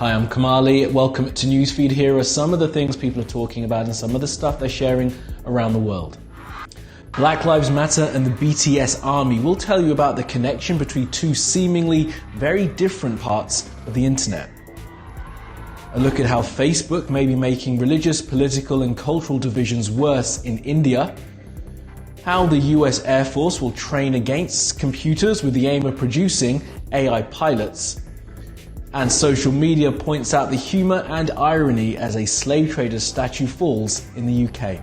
Hi, I'm Kamali. Welcome to Newsfeed. Here are some of the things people are talking about and some of the stuff they're sharing around the world. Black Lives Matter and the BTS army will tell you about the connection between two seemingly very different parts of the internet. A look at how Facebook may be making religious, political and cultural divisions worse in India. How the US Air Force will train against computers with the aim of producing AI pilots. And social media points out the humour and irony as a slave trader's statue falls in the UK.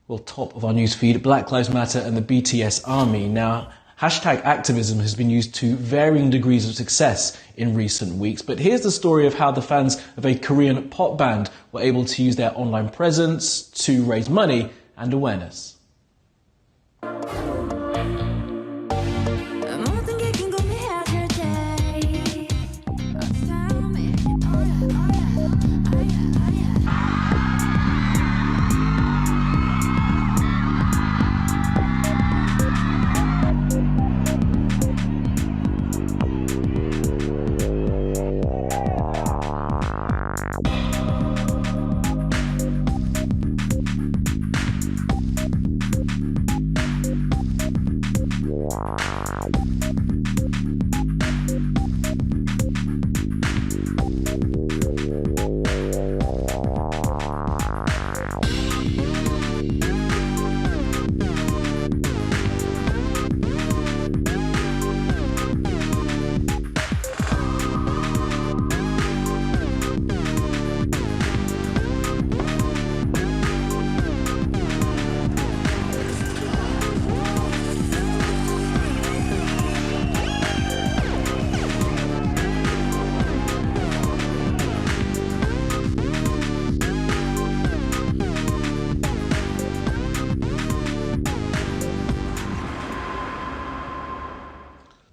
Well, top of our newsfeed, Black Lives Matter and the BTS army. Now, hashtag activism has been used to varying degrees of success in recent weeks, but here's the story of how the fans of a Korean pop band were able to use their online presence to raise money and awareness.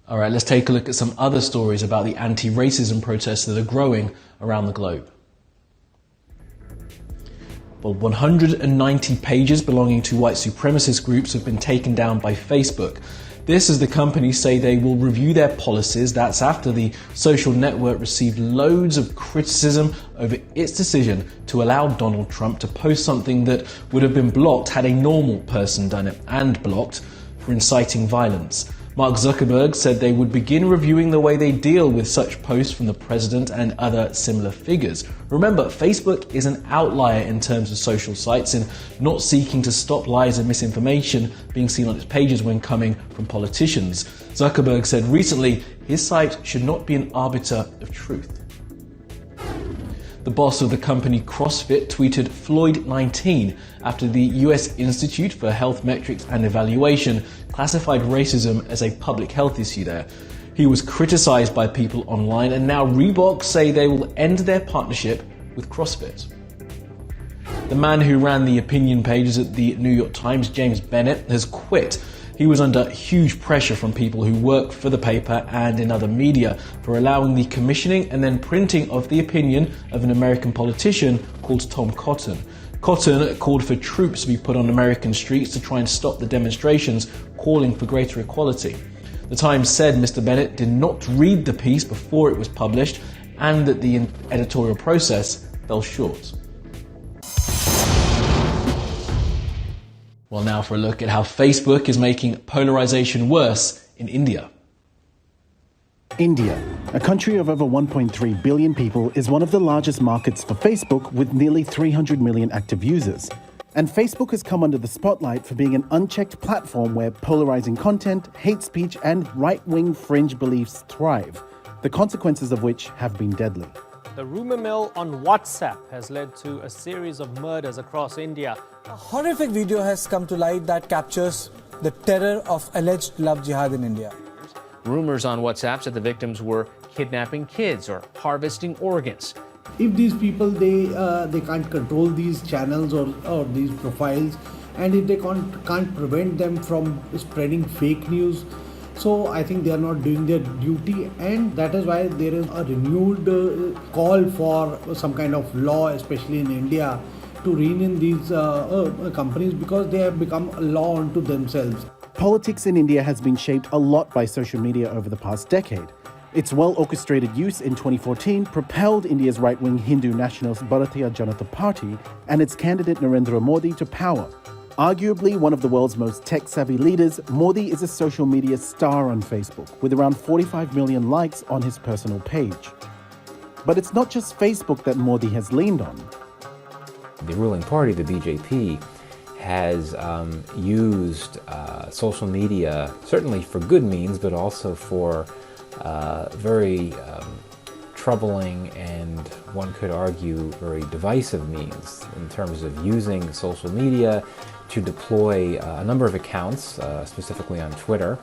All right, let's take a look at some other stories about the anti-racism protests that are growing around the globe. Well, 190 pages belonging to white supremacist groups have been taken down by Facebook. This as the companies say they will review their policies. That's after the social network received loads of criticism over its decision to allow Donald Trump to post something that would have been blocked had a normal person done it, and blocked for inciting violence. Mark Zuckerberg said they would begin reviewing the way they deal with such posts from the president and other similar figures. Remember, Facebook is an outlier in terms of social sites in not seeking to stop lies and misinformation being seen on its pages when coming from politicians. Zuckerberg said recently his site should not be an arbiter of truth. The boss of the company CrossFit tweeted Floyd-19 after the US Institute for Health Metrics and Evaluation classified racism as a public health issue there. He was criticized by people online, and now Reebok say they will end their partnership with CrossFit. The man who ran the opinion pages at the New York Times, James Bennett, has quit. He was under huge pressure from people who work for the paper and in other media for allowing the commissioning and then printing of the opinion of an American politician called Tom Cotton. Cotton called for troops to be put on American streets to try and stop the demonstrations calling for greater equality. The Times said Mr. Bennett did not read the piece before it was published and that the editorial process fell short. Well, now for a look at how Facebook is making polarization worse in India. India, a country of over 1.3 billion people, is one of the largest markets for Facebook with nearly 300 million active users. And Facebook has come under the spotlight for being an unchecked platform where polarizing content, hate speech and right-wing fringe beliefs thrive, the consequences of which have been deadly. The rumor mill on WhatsApp has led to a series of murders across India. A horrific video has come to light that captures the terror of alleged love jihad in India. Rumors on WhatsApp said the victims were kidnapping kids or harvesting organs. If these people, they can't control these channels or these profiles, and if they can't prevent them from spreading fake news, So I think they are not doing their duty, and that is why there is a renewed call for some kind of law, especially in India, to rein in these companies, because they have become a law unto themselves. Politics in India has been shaped a lot by social media over the past decade. Its well-orchestrated use in 2014 propelled India's right-wing Hindu nationalist Bharatiya Janata Party and its candidate Narendra Modi to power. Arguably one of the world's most tech-savvy leaders, Modi is a social media star on Facebook, with around 45 million likes on his personal page. But it's not just Facebook that Modi has leaned on. The ruling party, the BJP, has used social media, certainly for good means, but also for very troubling and, one could argue, very divisive means in terms of using social media to deploy a number of accounts, specifically on Twitter,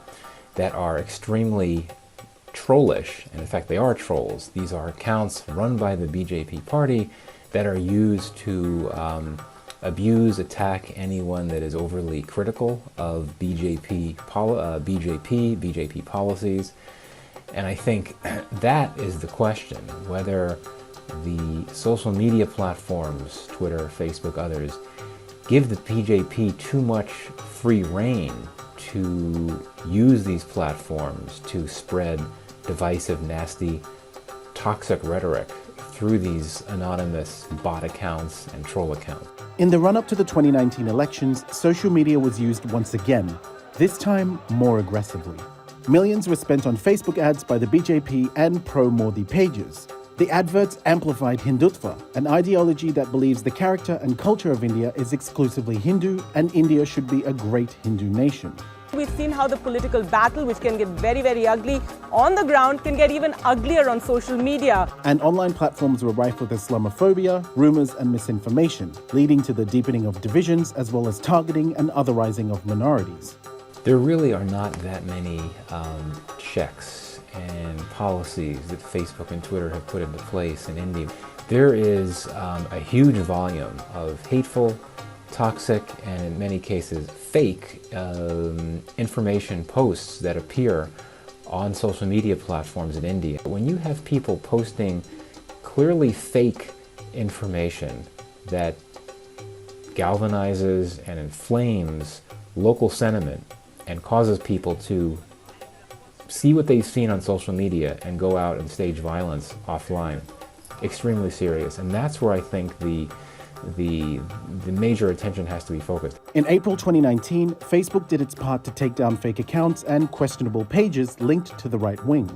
that are extremely trollish, and in fact they are trolls. These are accounts run by the BJP party that are used to abuse, attack anyone that is overly critical of BJP policies. And I think that is the question, whether the social media platforms, Twitter, Facebook, others, give the BJP too much free rein to use these platforms to spread divisive, nasty, toxic rhetoric through these anonymous bot accounts and troll accounts. In the run-up to the 2019 elections, social media was used once again, this time more aggressively. Millions were spent on Facebook ads by the BJP and pro-Modi pages. The adverts amplified Hindutva, an ideology that believes the character and culture of India is exclusively Hindu and India should be a great Hindu nation. We've seen how the political battle, which can get very, very ugly on the ground, can get even uglier on social media. And online platforms were rife with Islamophobia, rumors and misinformation, leading to the deepening of divisions as well as targeting and otherizing of minorities. There really are not that many checks and policies that Facebook and Twitter have put into place in India. There is a huge volume of hateful, toxic, and in many cases fake information posts that appear on social media platforms in India. When you have people posting clearly fake information that galvanizes and inflames local sentiment and causes people to see what they've seen on social media and go out and stage violence offline, extremely serious. And that's where I think the major attention has to be focused. In April 2019, Facebook did its part to take down fake accounts and questionable pages linked to the right wing.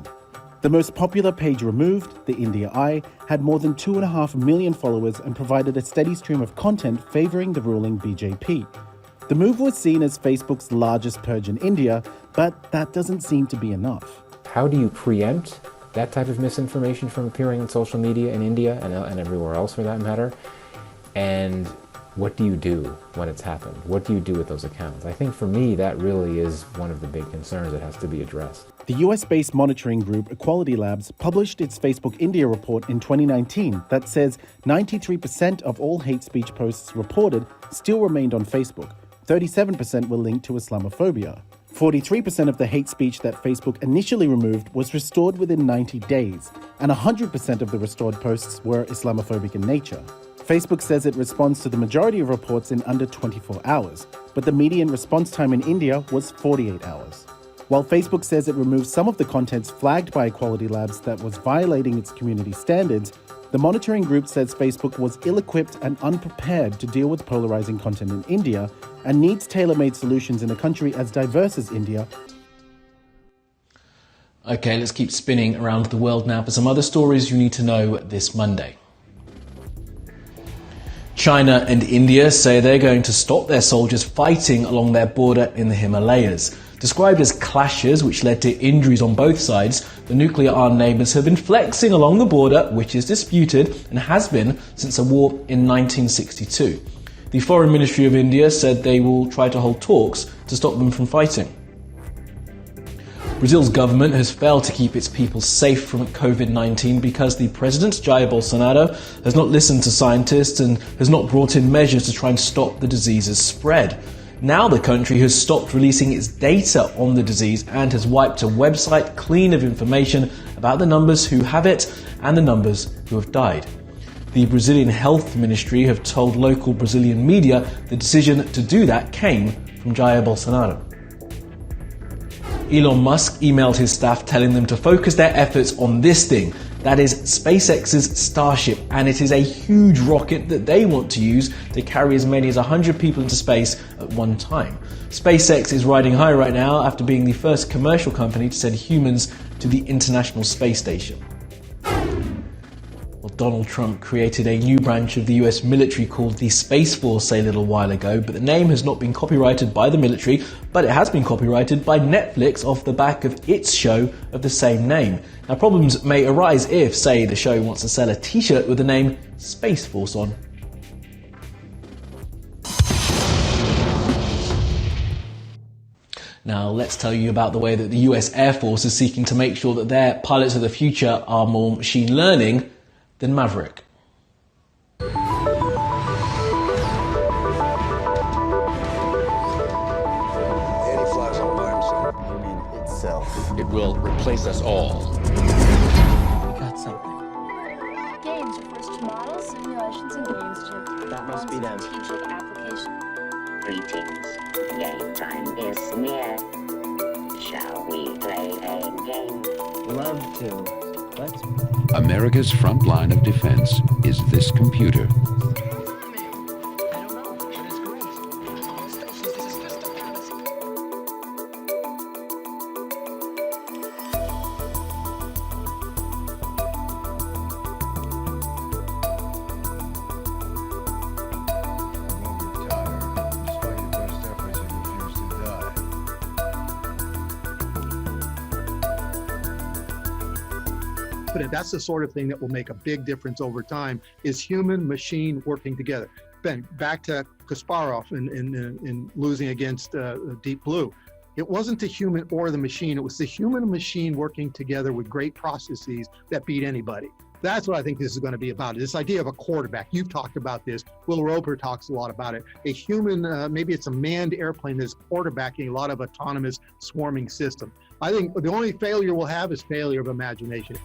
The most popular page removed, the India Eye, had more than 2.5 million followers and provided a steady stream of content favoring the ruling BJP. The move was seen as Facebook's largest purge in India, but that doesn't seem to be enough. How do you preempt that type of misinformation from appearing on social media in India and everywhere else for that matter? And what do you do when it's happened? What do you do with those accounts? I think for me, that really is one of the big concerns that has to be addressed. The US-based monitoring group Equality Labs published its Facebook India report in 2019 that says 93% of all hate speech posts reported still remained on Facebook. 37% were linked to Islamophobia. 43% of the hate speech that Facebook initially removed was restored within 90 days, and 100% of the restored posts were Islamophobic in nature. Facebook says it responds to the majority of reports in under 24 hours, but the median response time in India was 48 hours. While Facebook says it removed some of the contents flagged by Equality Labs that was violating its community standards, the monitoring group says Facebook was ill-equipped and unprepared to deal with polarizing content in India and needs tailor-made solutions in a country as diverse as India. Okay, let's keep spinning around the world now for some other stories you need to know this Monday. China and India say they're going to stop their soldiers fighting along their border in the Himalayas. Described as clashes which led to injuries on both sides, the nuclear-armed neighbours have been flexing along the border, which is disputed and has been since a war in 1962. The Foreign Ministry of India said they will try to hold talks to stop them from fighting. Brazil's government has failed to keep its people safe from COVID-19 because the president, Jair Bolsonaro, has not listened to scientists and has not brought in measures to try and stop the disease's spread. Now the country has stopped releasing its data on the disease and has wiped a website clean of information about the numbers who have it and the numbers who have died. The Brazilian Health Ministry have told local Brazilian media the decision to do that came from Jair Bolsonaro. Elon Musk emailed his staff telling them to focus their efforts on this thing, that is SpaceX's Starship, and it is a huge rocket that they want to use to carry as many as 100 people into space at one time. SpaceX is riding high right now after being the first commercial company to send humans to the International Space Station. Well, Donald Trump created a new branch of the US military called the Space Force a little while ago, but the name has not been copyrighted by the military, but it has been copyrighted by Netflix off the back of its show of the same name. Now, problems may arise if, say, the show wants to sell a t-shirt with the name Space Force on. Now, let's tell you about the way that the US Air Force is seeking to make sure that their pilots of the future are more machine learning than Maverick. It will replace us all. We got something. Games refers to models, simulations, and games to That must be them. strategic application. Greetings. Game time is near. Shall we play a game? Love to. Let's. America's front line of defense is this computer. But that's the sort of thing that will make a big difference over time, is human machine working together. Ben, back to Kasparov in losing against Deep Blue. It wasn't the human or the machine, it was the human and machine working together with great processes that beat anybody. That's what I think this is going to be about. This idea of a quarterback. You've talked about this. Will Roper talks a lot about it. A human, maybe it's a manned airplane that's quarterbacking a lot of autonomous swarming system. I think the only failure we'll have is failure of imagination.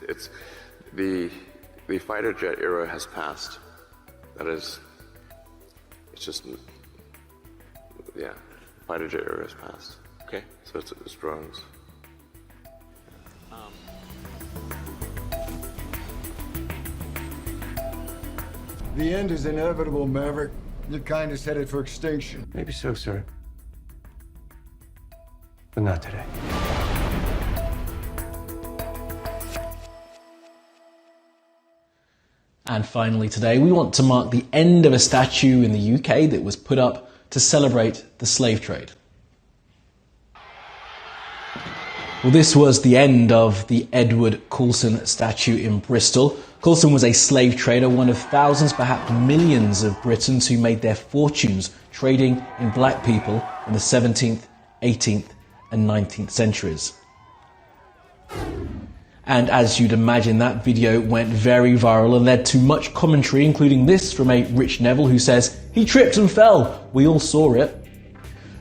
It's the fighter jet era has passed. That is, it's just, yeah, fighter jet era has passed. Okay, so it's drones. The end is inevitable, Maverick. Your kind is headed for extinction. Maybe so, sir. But not today. And finally today, we want to mark the end of a statue in the UK that was put up to celebrate the slave trade. Well, this was the end of the Edward Coulson statue in Bristol. Coulson was a slave trader, one of thousands, perhaps millions of Britons who made their fortunes trading in black people in the 17th, 18th and 19th centuries. And as you'd imagine, that video went very viral and led to much commentary, including this from a Rich Neville who says, "He tripped and fell. We all saw it."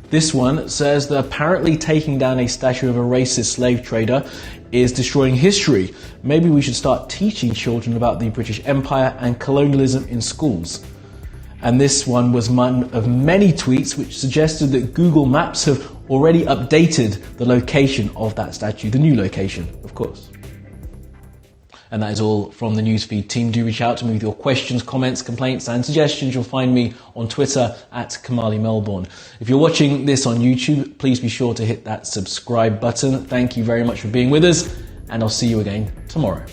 This one says that apparently taking down a statue of a racist slave trader is destroying history. Maybe we should start teaching children about the British Empire and colonialism in schools. And this one was one of many tweets which suggested that Google Maps have already updated the location of that statue, the new location, of course. And that is all from the Newsfeed team. Do reach out to me with your questions, comments, complaints and suggestions. You'll find me on Twitter at Kamali Melbourne. If you're watching this on YouTube, please be sure to hit that subscribe button. Thank you very much for being with us, and I'll see you again tomorrow.